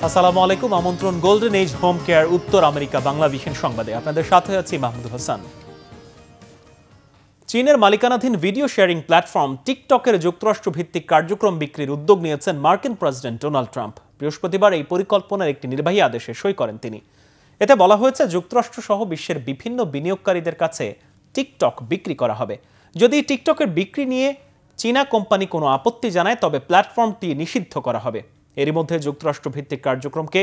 আসসালামু আলাইকুম। আমন্ত্রণ গোল্ডেন এজ হোম কেয়ার উত্তর আমেরিকা বাংলা ভিশন সংবাদে। আপনাদের সাথে আছি মাহমুদুল হাসান। চীনের মালিকানাধীন ভিডিও শেয়ারিং প্ল্যাটফর্ম টিকটকের যুক্তরাষ্ট্র ভিত্তিক কার্যক্রম বিক্রির উদ্যোগ নিয়েছেন মার্কিন প্রেসিডেন্ট ডোনাল্ড ট্রাম্প। বৃহস্পতিবার এই পরিকল্পনার একটি নির্বাহী আদেশে সই করেন তিনি। এতে বলা হয়েছে, যুক্তরাষ্ট্র সহ বিশ্বের বিভিন্ন বিনিয়োগকারীদের কাছে টিকটক বিক্রি করা হবে। যদি টিকটকের বিক্রি নিয়ে চীনা কোম্পানি কোনো আপত্তি জানায়, তবে প্ল্যাটফর্মটি নিষিদ্ধ করা হবে। এরই মধ্যে যুক্তরাষ্ট্র ভিত্তিক কার্যক্রমকে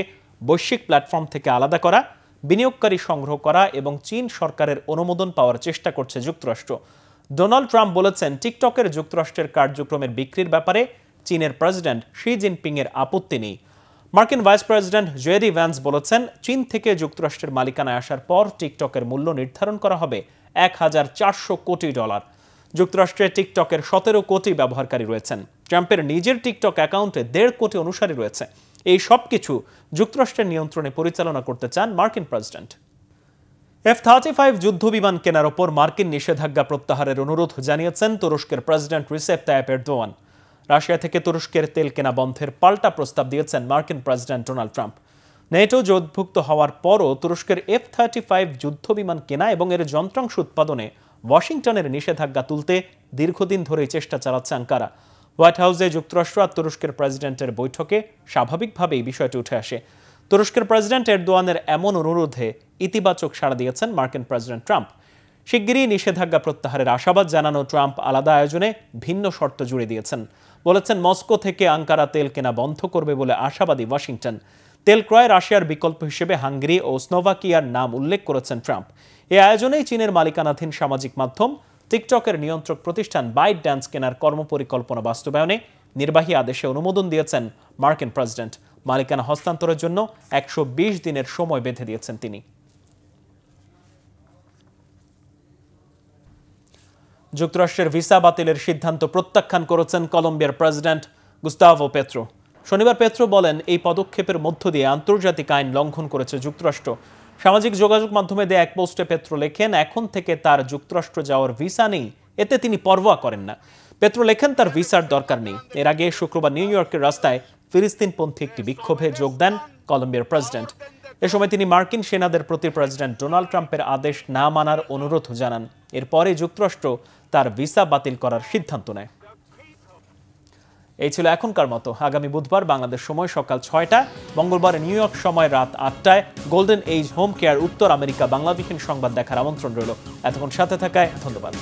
বৈশ্বিক প্ল্যাটফর্ম থেকে আলাদা করা, বিনিয়োগকারী সংগ্রহ করা এবং চীন সরকারের অনুমোদন পাওয়ার চেষ্টা করছে যুক্তরাষ্ট্র। ডোনাল্ড ট্রাম্প বলেছেন, টিকটকের যুক্তরাষ্ট্রের কার্যক্রমের বিক্রির ব্যাপারে চীনের প্রেসিডেন্ট শি জিনপিং এর আপত্তি নেই। মার্কিন ভাইস প্রেসিডেন্ট জেডি ভ্যান্স বলেছেন, চীন থেকে যুক্তরাষ্ট্রের মালিকানায় আসার পর টিকটকের মূল্য নির্ধারণ করা হবে $1,400 কোটি। যুক্তরাষ্ট্রে টিকটকের 17 কোটি ব্যবহারকারী রয়েছেন। ট্রাম্পের নিজের টিকটক অ্যাকাউন্টে 1.5 কোটি অনুসারী রয়েছে। এই সব কিছু যুক্তরাষ্ট্রের নিয়ন্ত্রণে পরিচালনা করতে চান মার্কিন প্রেসিডেন্ট। F-35 যুদ্ধবিমান কেনার ওপর মার্কিন নিষেধাজ্ঞা প্রত্যাহারের অনুরোধ জানিয়েছেন তুরস্কের president Recep Tayyip Erdogan. Russia থেকে তুরস্কের তেল কেনা বন্ধের পাল্টা প্রস্তাব দিয়েছেন মার্কিন প্রেসিডেন্ট ডোনাল্ড ট্রাম্প। নেটো জোটভুক্ত হওয়ার পরও তুরস্কের F-35 যুদ্ধবিমান কেনা এবং এর যন্ত্রাংশ উৎপাদনে ওয়াশিংটনের নিষেধাজ্ঞা তুলতে দীর্ঘদিন ধরেই চেষ্টা চালাচ্ছে আঙ্কারা। হোয়াইট হাউসে যুক্তরাষ্ট্র আর তুরস্কের প্রেসিডেন্টের বৈঠকে স্বাভাবিকভাবেই বিষয়টি উঠে আসে। তুরস্কের প্রেসিডেন্ট এরদোয়ানের এমন অনুরোধে ইতিবাচক সাড়া দিয়েছেন মার্কিন প্রেসিডেন্ট ট্রাম্প। শিগগিরই নিষেধাজ্ঞা প্রত্যাহারের আশাবাদ জানানো ট্রাম্প আলাদা আয়োজনে ভিন্ন শর্ত জুড়ে দিয়েছেন। বলেছেন, মস্কো থেকে আঙ্কারা তেল কেনা বন্ধ করবে বলে আশাবাদী ওয়াশিংটন। তেল ক্রয় রাশিয়ার বিকল্প হিসেবে হাঙ্গেরি ও স্লোভাকিয়ার নাম উল্লেখ করেছেন ট্রাম্প। এই আয়োজনেই চীনের মালিকানাধীন সামাজিক মাধ্যম টিকটকের নিয়ন্ত্রক প্রতিষ্ঠান বাইট ড্যান্স কেনার কর্মপরিকল্পনা বাস্তবায়নে নির্বাহী আদেশে অনুমোদন দিয়েছেন মার্কিন প্রেসিডেন্ট। মালিকানা হস্তান্তরের জন্য 120 দিনের সময় বেঁধে দিয়েছেন তিনি। যুক্তরাষ্ট্রের ভিসা বাতিলের সিদ্ধান্ত প্রত্যাখ্যান করেছেন কলম্বিয়ার প্রেসিডেন্ট গুস্তাভো পেত্রো। শনিবার পেত্রো বলেন, এই পদক্ষেপের মধ্য দিয়ে আন্তর্জাতিক আইন লঙ্ঘন করেছে যুক্তরাষ্ট্র। সামাজিক যোগাযোগ মাধ্যমে দেয়া এক পোস্টে পেত্রো লেখেন, এখন থেকে তার যুক্তরাষ্ট্র যাওয়ার ভিসা নেই, এতে তিনি পরোয়া করেন না। পেত্রো লেখেন, তার ভিসার দরকার নেই। এর আগে শুক্রবার নিউ ইয়র্কের রাস্তায় ফিলিস্তিনপন্থী একটি বিক্ষোভে যোগ দেন কলম্বিয়ার প্রেসিডেন্ট। এ সময় তিনি মার্কিন সেনাদের প্রতি প্রেসিডেন্ট ডোনাল্ড ট্রাম্পের আদেশ না মানার অনুরোধ জানান। এরপরে যুক্তরাষ্ট্র তার ভিসা বাতিল করার সিদ্ধান্ত নেয়। এই ছিল এখনকার মতো। আগামী বুধবার বাংলাদেশ সময় সকাল 6টায়, মঙ্গলবার নিউ ইয়র্ক সময় রাত 8টায় গোল্ডেন এজ হোম কেয়ার উত্তর আমেরিকা বাংলা ভিশন সংবাদ দেখার আমন্ত্রণ রইল। এতক্ষণ সাথে থাকায় ধন্যবাদ।